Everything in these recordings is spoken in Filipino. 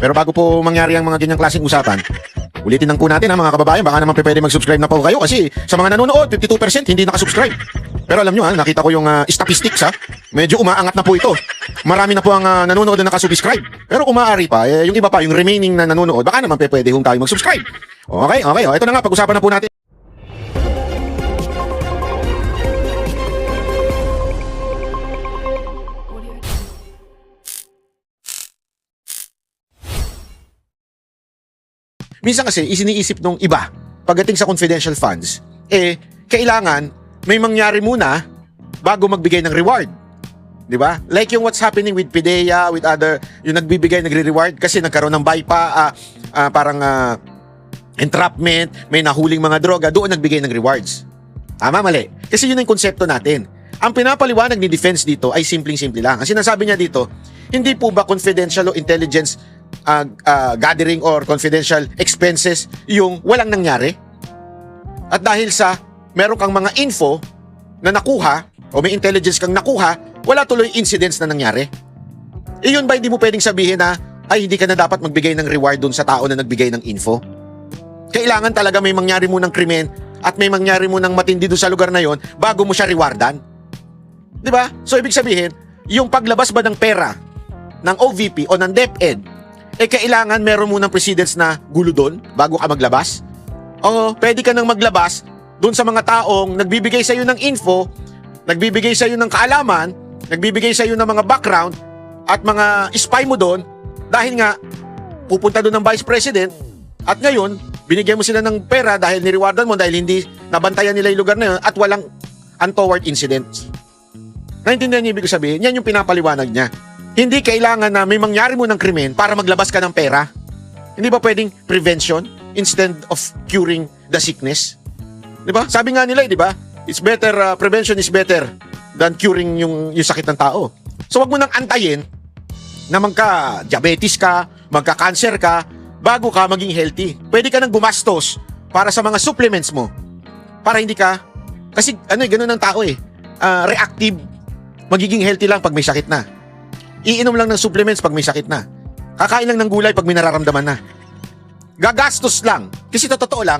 Pero bago po mangyari ang mga ganyang klaseng usapan, ulitin lang po natin ha mga kababayan, baka naman pwede mag-subscribe na po kayo kasi sa mga nanonood, 52% hindi nakasubscribe. Pero alam nyo ha, nakita ko yung statistics ha, medyo umaangat na po ito. Marami na po ang nanonood na nakasubscribe. Pero kung maaari pa, yung iba pa, yung remaining na nanonood, baka naman pwede hong tayo mag-subscribe. Okay, ito na nga, pag-usapan na po natin. Minsan kasi, isiniisip nung iba, pagdating sa confidential funds, kailangan may mangyari muna bago magbigay ng reward. Di ba? Like yung what's happening with PIDEA, with other, yung nagbibigay, nagre-reward kasi nagkaroon ng entrapment, may nahuling mga droga, doon nagbigay ng rewards. Tama, mali. Kasi yun ang konsepto natin. Ang pinapaliwanag ni defense dito ay simpleng-simple lang. Ang sinasabi niya dito, hindi po ba confidential o intelligence gathering or confidential expenses yung walang nangyari? At dahil sa meron kang mga info na nakuha o may intelligence kang nakuha, wala tuloy incidents na nangyari. Yun ba hindi mo pwedeng sabihin na ay hindi ka na dapat magbigay ng reward dun sa tao na nagbigay ng info? Kailangan talaga may mangyari mo ng krimen at may mangyari mo ng matindi dun sa lugar na yon bago mo siya rewardan. Di ba? So ibig sabihin, yung paglabas ba ng pera ng OVP o ng DepEd, kailangan meron mo ng precedents na gulo doon bago ka maglabas? O pwede ka nang maglabas doon sa mga taong nagbibigay sa iyo ng info, nagbibigay sa iyo ng kaalaman, nagbibigay sa iyo ng mga background at mga spy mo doon dahil nga pupunta doon ng Vice President at ngayon binigyan mo sila ng pera dahil nirewardan mo dahil hindi nabantayan nila yung lugar na yun at walang untoward incidents. Naintindihan niyo ibig sabihin? Yan yung pinapaliwanag niya. Hindi kailangan na may mangyari mo ng krimen para maglabas ka ng pera. Hindi ba pwedeng prevention instead of curing the sickness? Di ba? Sabi nga nila, di ba? It's better, prevention is better than curing yung sakit ng tao. So wag mo nang antayin na magka-diabetes ka, magka-cancer ka, bago ka maging healthy. Pwede ka nang gumastos para sa mga supplements mo. Para hindi ka, kasi ganun ang tao reactive, magiging healthy lang pag may sakit na. Iinom lang ng supplements pag may sakit na. Kakain lang ng gulay pag may nararamdaman na. Gagastos lang. Kasi totoo lang,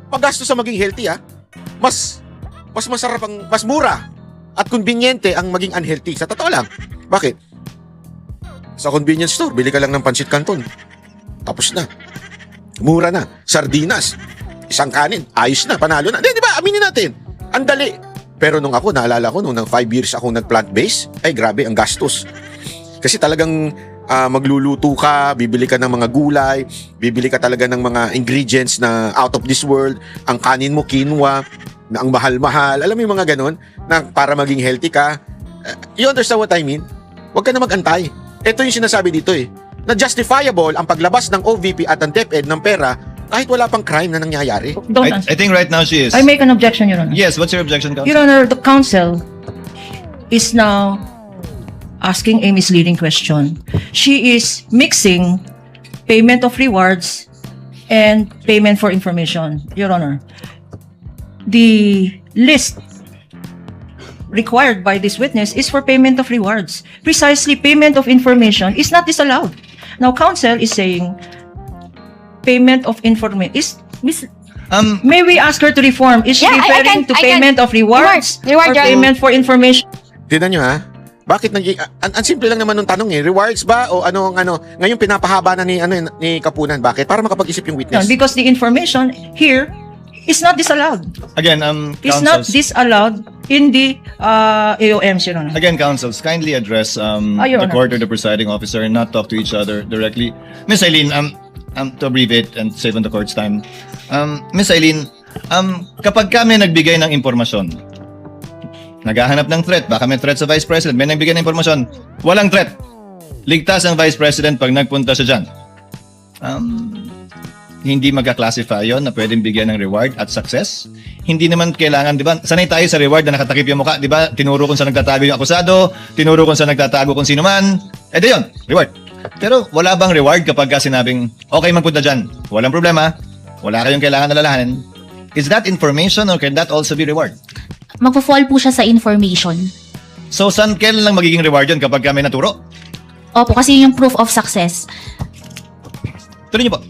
paggastos sa maging healthy mas masarap mas mura at conveniente ang maging unhealthy. Sa totoo lang. Bakit? Sa convenience store, bili ka lang ng pancit canton. Tapos na. Mura na. Sardinas. Isang kanin. Ayos na. Panalo na. Di ba? Aminin natin. Ang dali. Pero nung ako, naalala ko, nung 5 years akong nag-plant-based, ay grabe, ang gastos. Kasi talagang magluluto ka, bibili ka ng mga gulay, bibili ka talaga ng mga ingredients na out of this world, ang kanin mo, quinoa, na ang mahal-mahal. Alam mo yung mga ganun, na para maging healthy ka. You understand what I mean? Huwag ka na mag-antay. Ito yung sinasabi dito na justifiable ang paglabas ng OVP at ang DepEd ng pera kahit wala pang crime na nangyayari. I think right now she is. I make an objection, Your Honor. Yes, what's your objection, Counsel? Your Honor, the counsel is now asking a misleading question. She is mixing payment of rewards and payment for information, Your Honor. The list required by this witness is for payment of rewards. Precisely, payment of information is not disallowed. Now, counsel is saying payment of information is may we ask her to reform? Is she referring to payment of rewards or payment for information? Tignan nyo bakit ang simple lang naman nung tanong rewards ba o ano ngayon pinapahaba na ni Kapunan, bakit? Para makapag-isip yung witness. Because the information here is not disallowed. Again, It's not disallowed in the AOMs, Your Honor. Again, counsels, kindly address Your the Honor. court or the presiding officer and not talk to each other directly. Miss Eileen, to abbreviate and save on the court's time. Miss Eileen, kapag kami nagbigay ng impormasyon, naghahanap ng threat, baka may threat sa Vice President, may nagbigay ng impormasyon, walang threat. Ligtas ang Vice President pag nagpunta siya dyan. Hindi magka-classify yon na pwedeng bigyan ng reward at success. Hindi naman kailangan, di ba? Sanay tayo sa reward na nakatakip yung mukha, di ba? Tinuro kung saan nagtatago yung akusado, tinuro kung saan nagtatago kung sino man. Di yun, reward. Pero wala bang reward kapag sinabing, okay, magpunta dyan, walang problema, wala kayong kailangan alalahanin. Is that information or can that also be reward? Magpo-fall po siya sa information. So, saan kailan lang magiging reward yun kapag kami naturo? Opo, kasi yun yung proof of success. Tuloy niyo po.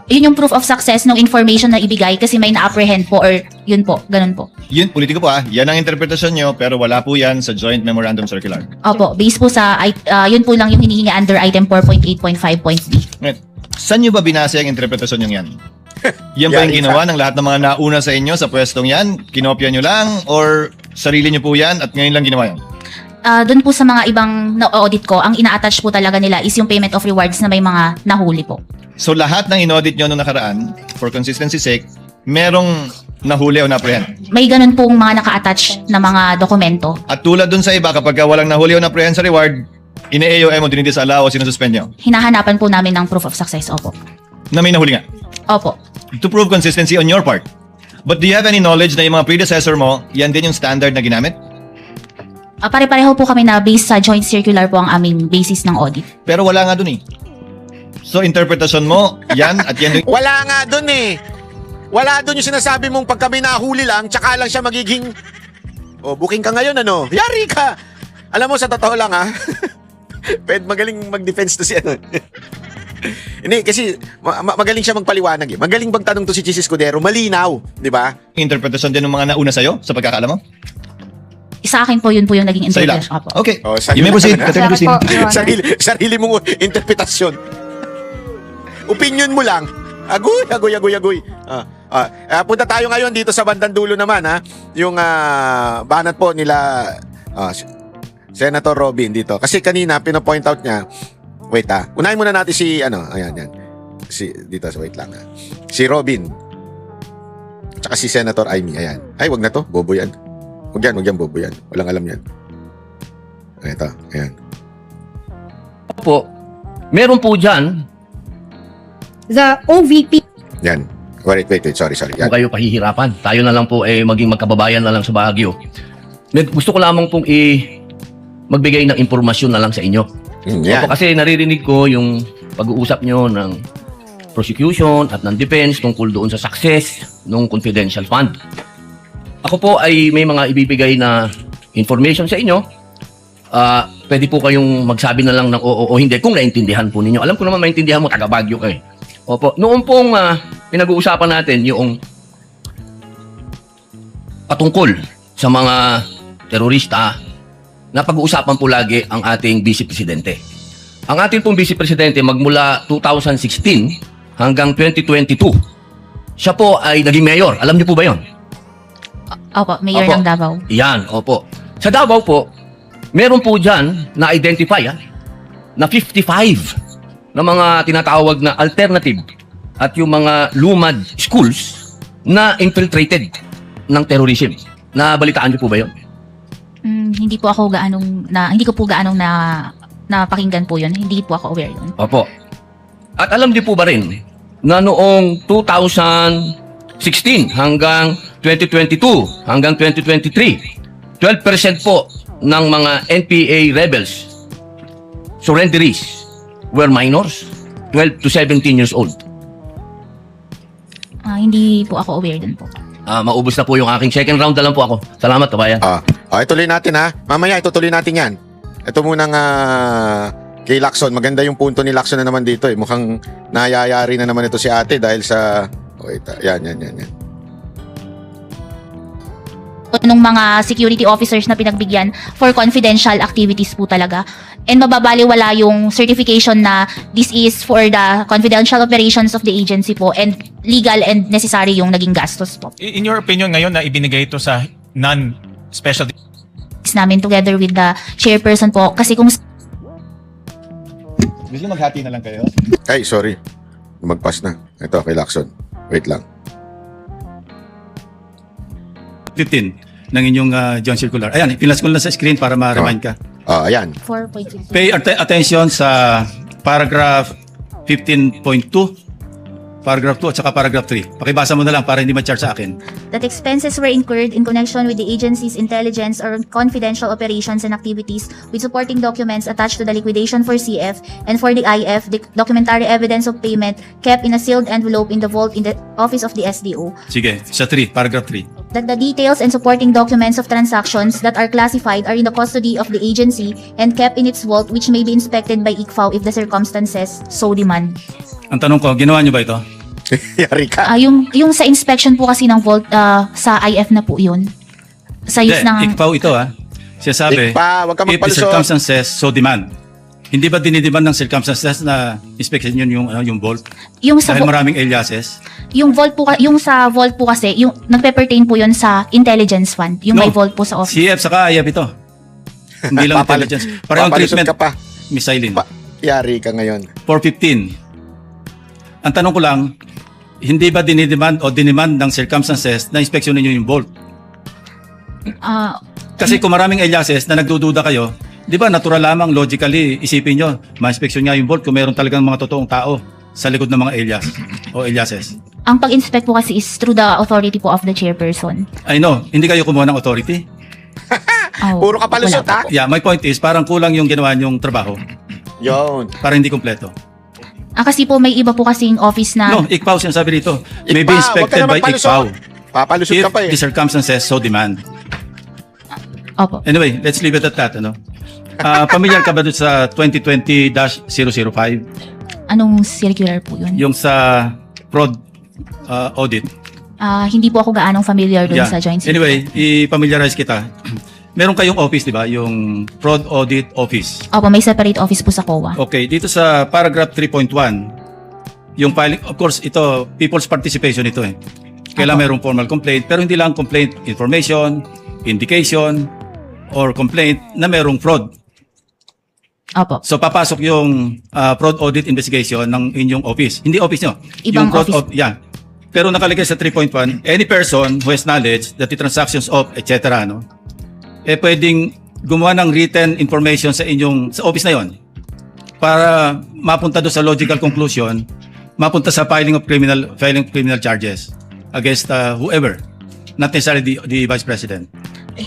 Yun yung proof of success ng information na ibigay kasi may na-apprehend po or yun po, ganun po. Yun, politiko po Yan ang interpretasyon nyo, pero wala po yan sa Joint Memorandum Circular. Opo, based po sa, yun po lang yung hinihingi under item 4.8.5.b. Ngayon, saan nyo ba binase ang interpretasyon nyo yan? Yan ba Yan, yung ginawa ng lahat ng mga nauna sa inyo sa pwestong yan? Kinopya nyo lang? Or sarili nyo po yan at ngayon lang ginawa yan? Doon po sa mga ibang na-audit ko, ang ina-attach po talaga nila is yung payment of rewards na may mga nahuli po. So lahat ng inaudit nyo nung nakaraan, for consistency sake, merong nahuli o na-apprehend. May ganun pong mga naka-attach na mga dokumento. At tulad dun sa iba, kapag walang nahuli o na-apprehend sa reward, ine-AOM o dinidisalaw o sinususpend nyo. Hinahanapan po namin ng proof of success, opo. Na may nahuli nga. Opo. To prove consistency on your part. But do you have any knowledge na yung mga predecessor mo, yan din yung standard na ginamit? Pare-pareho po kami na based sa joint circular po ang aming basis ng audit. Pero wala nga dun eh. So interpretasyon mo, yan at yan yung... Wala nga dun eh. Wala dun yung sinasabi mong pag kami nahuli lang, tsaka lang siya magiging... booking ka ngayon, ano? Yari ka! Alam mo, sa totoo lang, ha? Pwede magaling mag-defense to si ano. Hindi, kasi magaling siya magpaliwanag eh. Magaling bang tanong to si Chis Escudero? Malinaw, di ba? interpretasyon din ng mga nauna sa'yo, sa pagkakaalam mo? Sa akin po, yun po yung naging Sa ilan? interpretation. Opo. Okay. Sa'yo You may lang proceed. naman, ha? Attorney Christine. Salamat po, Your Honor. sarili mong interpretasyon. Opinion mo lang. Agoy. Punta tayo ngayon dito sa bandang dulo naman, ha. Yung banat po nila Senator Robin dito. Kasi kanina pino-point out niya. Wait unahin muna natin si ayan. Si dito wait lang ha. Si Robin. Tsaka si Senator Amy, ayan. Ay, wag na to, bobo yan. Wag yan, bobo yan. Walang alam yan. Ito, ayan. Po, meron po dyan The OVP Yan. Wait, sorry. kung Yan. kayo pahihirapan. Tayo na lang po maging magkababayan na lang sa Baguio. Gusto ko lamang pong magbigay ng impormasyon na lang sa inyo. Yan. Opo, kasi naririnig ko yung pag-uusap nyo ng prosecution at ng defense tungkol doon sa success ng confidential fund. Ako po ay may mga ibibigay na information sa inyo. Pwede po kayong magsabi na lang ng oo o hindi kung naintindihan po ninyo. Alam ko naman maintindihan mo, taga Baguio kayo. Opo, noon pong pinag-uusapan natin yung patungkol sa mga terorista na pag-uusapan po lagi ang ating Vice Presidente. Ang ating pong Vice Presidente magmula 2016 hanggang 2022, siya po ay naging mayor. Alam niyo po ba yon? Opo, mayor Opo. ng Davao. Yan, opo. Sa Davao po, meron po dyan na-identify na 55 na mga tinatawag na alternative at yung mga lumad schools na infiltrated ng terrorism. Nabalitaan niyo po ba yun? Hindi po ako hindi ko po gaanong napakinggan po yun. Hindi po ako aware yun. Opo. At alam niyo po ba rin na noong 2016 hanggang 2022 hanggang 2023, 12% po ng mga NPA rebels, surrenderies, were minors, 12 to 17 years old. Hindi po ako aware dun po. Maubos na po yung aking second round na lang po ako. Salamat, kabayan. Ituloy natin ha. Mamaya itutuloy natin yan. Ito munang kay Lacson. Maganda yung punto ni Lacson na naman dito eh. Mukhang nayayari na naman ito si ate dahil sa... Yan. Nung mga security officers na pinagbigyan for confidential activities po talaga. And mababaliwala yung certification na this is for the confidential operations of the agency po and legal and necessary yung naging gastos po. In your opinion ngayon na ibinigay ito sa non-special Namin together with the chairperson po kasi kung Gusto maghati na lang kayo? Ay, sorry. Magpas na. Ito, kay Lacson. Wait lang. 15 ng inyong joint circular. Ayan, pinas ko lang sa screen para ma-remind ka. Ayan. 4.6. Pay attention sa paragraph 15.2, paragraph 2 at saka paragraph 3. Pakibasa mo na lang para hindi ma-charge sa akin. That expenses were incurred in connection with the agency's intelligence or confidential operations and activities with supporting documents attached to the liquidation for CF and for the IF, the documentary evidence of payment kept in a sealed envelope in the vault in the office of the SDO. Sige, sa 3, paragraph 3. that the details and supporting documents of transactions that are classified are in the custody of the agency and kept in its vault, which may be inspected by ICFAO if the circumstances so demand. Ang tanong ko, ginawa niyo ba ito? Yari ka. Yung sa inspection po kasi ng vault, sa IF na po yun. Sa use ng... ICFAO ito ha. Siya sabi, Ikpa, wag ka if the magpalusot. circumstances so demand. Hindi ba dinidemand ng circumstances na inspection yun yung vault? Yung sa Dahil maraming aliases? yung vault po yung sa vault po kasi yung nagpe-pertain po yun sa intelligence fund, yung may vault po sa office. CF saka IF ito. Hindi lang Papalusot- intelligence. Parang papalusot treatment, ka pa. Miss Eileen. Yari ka ngayon. 415. Ang tanong ko lang, hindi ba dinidemand o dinemand ng circumstances na inspeksyonin nyo yung vault? Ah, Kasi kung maraming aliases na nagdududa kayo, di ba natural lamang logically isipin nyo, ma-inspeksyon nga yung vault kung meron talagang mga totoong tao sa likod ng mga alias o aliases. ang pag-inspect po kasi is through the authority po of the chairperson. I know, hindi kayo kumuha ng authority. Oh, Puro ka palusot, wala ha? po. Yeah, my point is, parang kulang yung ginawa nyong trabaho Yun. para hindi kompleto. Kasi po may iba po kasing office na No, ICPAO sinasabi dito. May be Ikpa, wag ka inspected naman by palusot. ICPAO Papalusot if ka pa eh. the circumstances so demand. Opo. Anyway, let's leave it at that. Ano? Pamilyar ka ba doon sa 2020-005? Anong circular po yun? Yung sa fraud audit. Hindi po ako gaanong familiar doon Yeah. sa joint circular. Anyway, i-familiarize kita. Meron kayong office, di ba? Yung fraud audit office. Opo, may separate office po sa COA. Okay, dito sa paragraph 3.1, yung filing, of course, ito, people's participation ito eh. Kailangan mayroong formal complaint, pero hindi lang complaint, information, indication, or complaint na mayroong fraud. Opo. So, papasok yung fraud audit investigation ng inyong office. Hindi office nyo. Ibang yung fraud office. yeah. Pero nakalagay sa 3.1, any person who has knowledge that the transactions of, etc., no? Pwedeng gumawa ng written information sa inyong, sa office na yon para mapunta doon sa logical conclusion, mapunta sa filing of criminal charges against whoever, not necessarily the Vice President.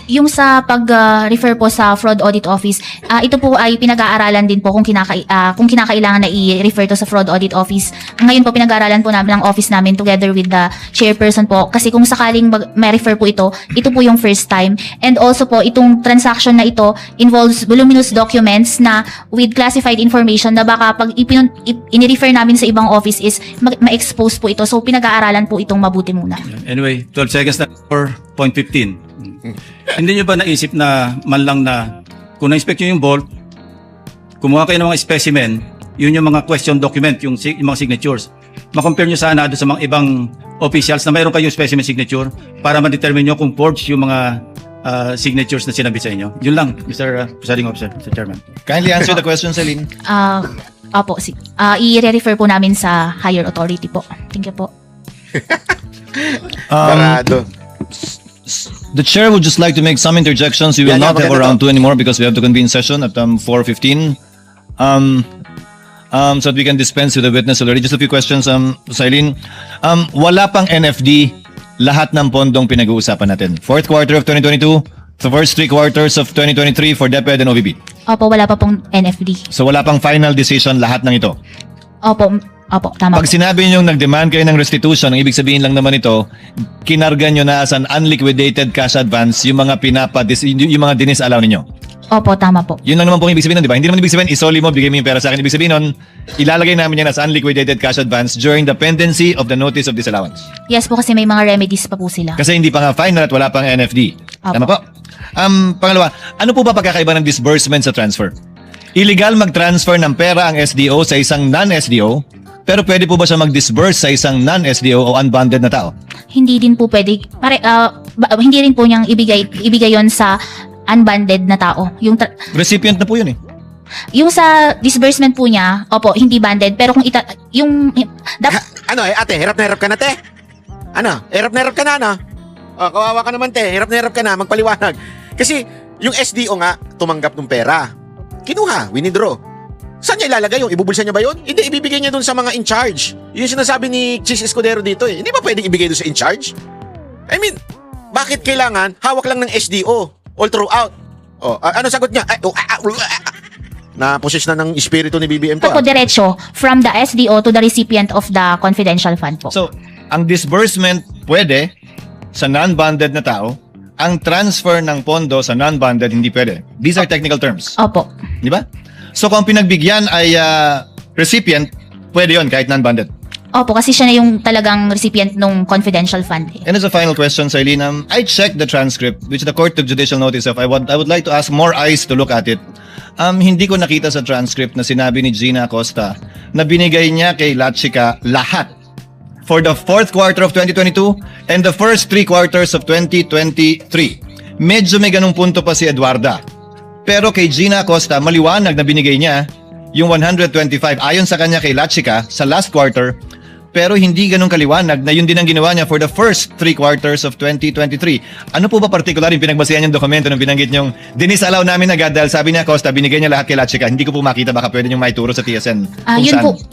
Yung sa pag-refer po sa fraud audit office, ito po ay pinag-aaralan din po kung kinakailangan na i-refer to sa fraud audit office. Ngayon po pinag-aaralan po namin ang office namin together with the chairperson po. Kasi kung sakaling ma-refer po ito po yung first time. And also po, itong transaction na ito involves voluminous documents na with classified information na baka pag ini-refer namin sa ibang office is ma-expose po ito. So pinag-aaralan po itong mabuti muna. Anyway, 12 seconds na 4.15. Hindi nyo ba naisip na man lang na kung na-inspect nyo yung vault, kumuha kayo ng mga specimen, yun yung mga question document, yung mga signatures. Ma-compare nyo sana doon sa mga ibang officials na mayroon kayong specimen signature para ma-determine nyo kung forged yung mga signatures na sinabi sa inyo. Yun lang, Mr. Presiding Officer, Mr. Chairman. Kindly answer the question, Celine. Opo, i-refer po namin sa higher authority po. Thank you po. Parado. The chair would just like to make some interjections. We will Yeah, not have a maganda round 2 anymore because we have to convene session at 4:15. So that we can dispense with the witness already. Just a few questions, Silene. Wala pang NFD lahat ng pondong pinag-uusapan natin. Fourth quarter of 2022, the first 3 quarters of 2023 for DepEd and OVP. Opo, wala pa pong NFD. So wala pang final decision lahat ng ito. Opo, tama Pag po. sinabi nyo nag-demand kayo ng restitution, ang ibig sabihin lang naman ito, kinarga nyo na as an unliquidated cash advance yung mga yung mga dinis-allow ninyo. Opo, tama po. Yun lang naman pong ibig sabihin nun, di ba? Hindi naman ibig sabihin, isoli mo, bigay mo yung pera sa akin. Ibig sabihin nun, ilalagay namin yan as unliquidated cash advance during the pendency of the notice of disallowance. Yes po, kasi may mga remedies pa po sila. Kasi hindi pa nga final at wala pang NFD. Opo. Tama po? Pangalawa, ano po ba pagkakaiba ng disbursement sa transfer? Illegal mag-transfer ng pera ang SDO sa isang non-SDO, pero pwede po ba siya mag-disburse sa isang non-SDO o unbonded na tao? Hindi din po pwede, hindi rin po niyang ibigay yon sa unbonded na tao. Recipient na po yun eh. Yung sa disbursement po niya, opo, hindi banded, pero kung Ano ate, hirap na hirap ka na, te? Ano? Hirap na hirap ka na, ano? Kawawa ka naman, te. Hirap na hirap ka na, magpaliwanag. Kasi, yung SDO nga, tumanggap ng pera. Kinuha, winidraw. Saan niya ilalagay yung? Ibubulsa niya ba yun? Hindi, ibibigay niya dun sa mga in-charge. Yun yung sinasabi ni Chis Escudero dito eh. Hindi ba pwedeng ibigay dun sa in-charge? I mean, bakit kailangan hawak lang ng SDO all throughout? Ano sagot niya? Na-possess na ng espiritu ni BBM to. po diretso from the SDO to the recipient of the confidential fund po. So, ang disbursement pwede, sa non-bonded na tao, ang transfer ng pondo sa non-bonded hindi pwede. These are technical terms. Opo. Di ba? So kung pinagbigyan ay recipient, pwede yon kahit non-bonded. Opo, kasi siya na yung talagang recipient ng confidential fund. And as a final question, Sailin, I checked the transcript, which the Court took judicial notice of. I would like to ask more eyes to look at it. Hindi ko nakita sa transcript na sinabi ni Gina Acosta na binigay niya kay Lachica lahat for the fourth quarter of 2022 and the first 3 quarters of 2023. Medyo may ganung punto pa si Eduarda. Pero kay Gina Acosta, maliwanag na binigay niya yung 125 ayon sa kanya kay Lachica sa last quarter, pero hindi ganun kaliwanag na yun din ang ginawa niya for the first 3 quarters of 2023. Ano po ba particular yung pinagbasihan yung dokumento nung binanggit niyong dinisallow namin agad dahil sabi niya Acosta, binigay niya lahat kay Lachica. Hindi ko po makita, baka pwede niyong maituro sa TSN.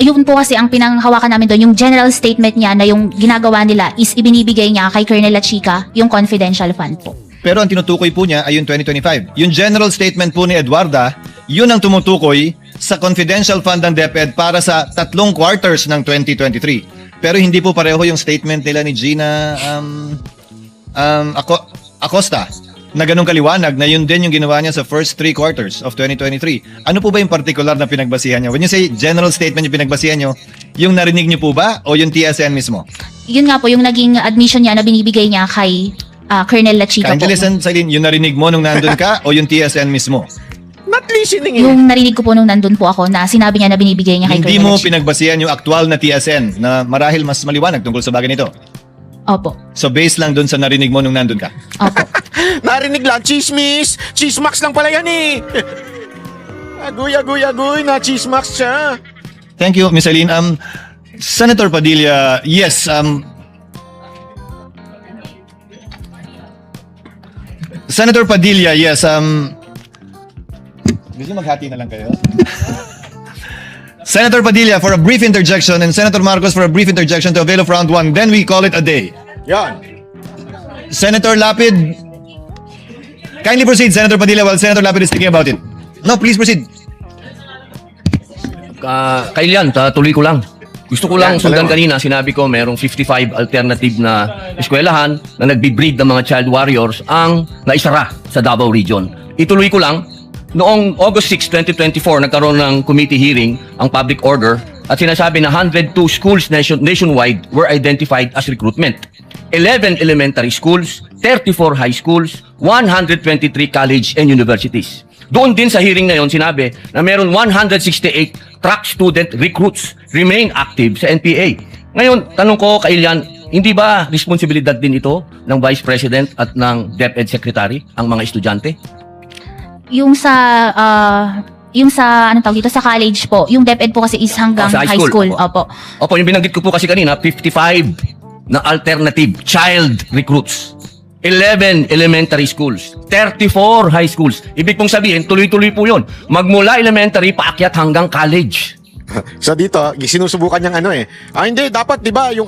Yun po kasi ang pinanghawakan namin doon, yung general statement niya na yung ginagawa nila is ibinibigay niya kay Colonel Lachica yung confidential fund po. Pero ang tinutukoy po niya ay yung 2025. Yung general statement po ni Eduarda, yun ang tumutukoy sa confidential fund ng DepEd para sa 3 quarters ng 2023. Pero hindi po pareho yung statement nila ni Gina Acosta na ganun kaliwanag na yun din yung ginawa niya sa first 3 quarters of 2023. Ano po ba yung particular na pinagbasihan niyo? When you say general statement yung pinagbasihan niyo, yung narinig niyo po ba o yung TSN mismo? Yun nga po, yung naging admission niya na binibigay niya kay Colonel Lachica po. Kindly listen, Sailin, yung narinig mo nung nandun ka o yung TSN mismo? Not listening Yung narinig ko po nung nandun po ako na sinabi niya na binibigay niya kay Hindi Colonel mo Lachica. pinagbasihan yung aktual na TSN na marahil mas maliwanag tungkol sa bagay nito. Opo. So based lang dun sa narinig mo nung nandun ka. Opo. Narinig lang, chismis. Chismax lang pala yan eh. Agoy, na chismax siya. Thank you, Ms. Eileen. Senator Padilla, yes, Senator Padilla, yes, gusto maghati na lang kayo? Senator Padilla for a brief interjection and Senator Marcos for a brief interjection to avail of round 1. Then we call it a day. Yan. Senator Lapid, kindly proceed, Senator Padilla, while Senator Lapid is thinking about it. No, please proceed. Kailan, tuloy ko lang. Gusto ko lang Yan, sundan dalawa. kanina, sinabi ko merong 55 alternative na eskwelahan na nagbi-breed ng mga child warriors ang naisara sa Davao Region. Ituloy ko lang, noong August 6, 2024, nagkaroon ng committee hearing ang public order at sinasabi na 102 schools nationwide were identified as recruitment. 11 elementary schools, 34 high schools, 123 college and universities. Doon din sa hearing na yon sinabi na meron 168 track student recruits remain active sa NPA. Ngayon, tanong ko kay Ilian, hindi ba responsibilidad din ito ng Vice President at ng DepEd Secretary ang mga estudyante? Yung sa ano tawag dito, sa college po, yung DepEd po kasi is hanggang Sa high school. Opo. Opo, yung binanggit ko po kasi kanina, 55 na alternative child recruits. 11 elementary schools, 34 high schools. Ibig pong sabihin, tuloy-tuloy po yun. Magmula elementary, paakyat hanggang college. So dito, sinusubukan niyang hindi dapat 'di ba yung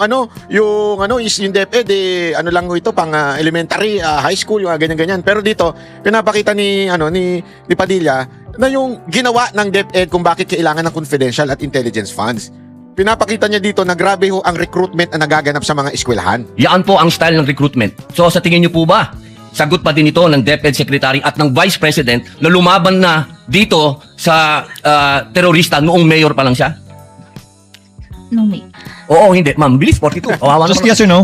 is yung DepEd ano lang ito pang elementary, high school, yung ganyan-ganyan. Pero dito, pinapakita ni ni Padilla na yung ginawa ng DepEd kung bakit kailangan ng confidential at intelligence funds. Pinapakita niya dito na grabe ho ang recruitment na nagaganap sa mga eskwelahan. Yan po ang style ng recruitment. So sa tingin niyo po ba, sagot pa din ito ng DepEd Secretary at ng Vice President na lumaban na dito sa terorista noong mayor pa lang siya? No, may. Oo, hindi. Ma'am, bilis, 42. Kawawa Just naman. yes or no?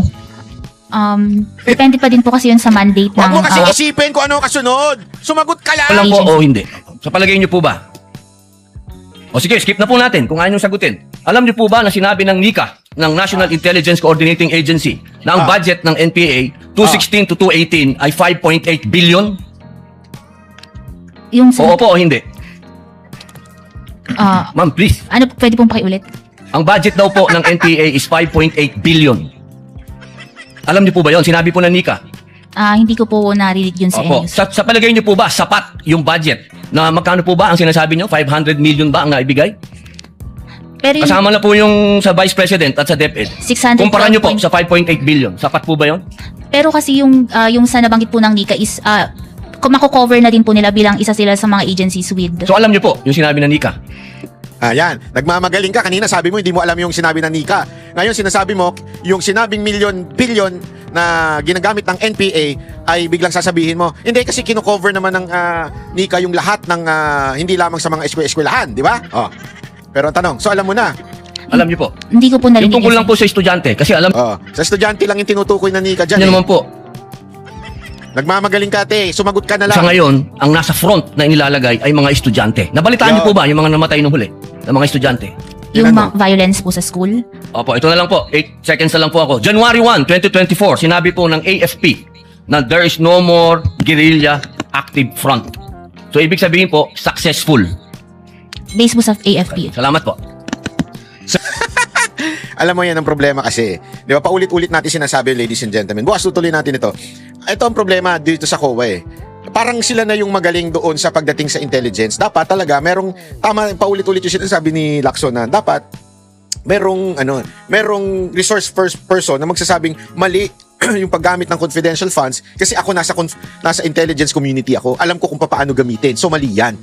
Depende pa din po kasi yun sa mandate Huwag ng mo kasi isipin kung ano kasunod. Sumagot ka lang. Alam po o hindi. Sa palagay niyo po ba? O sige, skip na po natin kung ayaw niyo sagutin. Alam niyo po ba na sinabi ng NICA, ng National Intelligence Coordinating Agency, na ang budget ng NPA 2016 to 2018 ay 5.8 billion? yung sa, Oo po o hindi? Ma'am, please. ano, pwede pong pakiulit? Ang budget daw po ng NPA is 5.8 billion. Alam niyo po ba yon? Sinabi po ng NICA. Hindi ko po narinig yun sa Opo. inyo. Sa palagay niyo po ba, sapat yung budget? Na magkano po ba ang sinasabi niyo? 500 million ba ang naibigay? Pero yung Kasama na po yung sa Vice President at sa DepEd. 600 Kumpara niyo po sa 5.8 billion. Sapat po ba yon? Pero kasi yung sa nabanggit po ng NICA is kung mako-cover na din po nila bilang isa sila sa mga agencies with. So alam niyo po yung sinabi ng NICA. Ayan, nagmamagaling ka. Kanina sabi mo hindi mo alam yung sinabi ng NICA. Ngayon sinasabi mo yung sinabing billion na ginagamit ng NPA ay biglang sasabihin mo, hindi kasi kino-cover naman ng Nika yung lahat ng hindi lamang sa mga eskwelahan, di ba? Oh. Pero ang tanong, so alam mo na, Alam niyo po. Hindi ko po Yung narinig. tungkol yun, lang po sa estudyante. Kasi alam sa estudyante lang yung tinutukoy na Nika dyan. niyo naman po, Nagmamagaling ka, te. Sumagot ka na lang. sa ngayon, ang nasa front na inilalagay ay mga estudyante. Nabalitaan niyo po ba yung mga namatay nung huli? Ng mga estudyante? Yung Yun, violence po sa school. Opo, ito na lang po. 8 seconds na lang po ako. January 1, 2024, sinabi po ng AFP na there is no more guerrilla active front. So, ibig sabihin po, successful. Based po sa AFP. Salamat po. Alam mo yan ang problema kasi. Di ba, paulit-ulit natin sinasabi, ladies and gentlemen. Bukas tutuloy natin ito. Ito ang problema dito sa COA eh. Parang sila na yung magaling doon sa pagdating sa intelligence. Dapat talaga, merong, tama, paulit-ulit yung sinasabi ni Lacson na dapat, merong resource first person na magsasabing mali yung paggamit ng confidential funds kasi ako nasa intelligence community ako. Alam ko kung paano gamitin. So mali yan.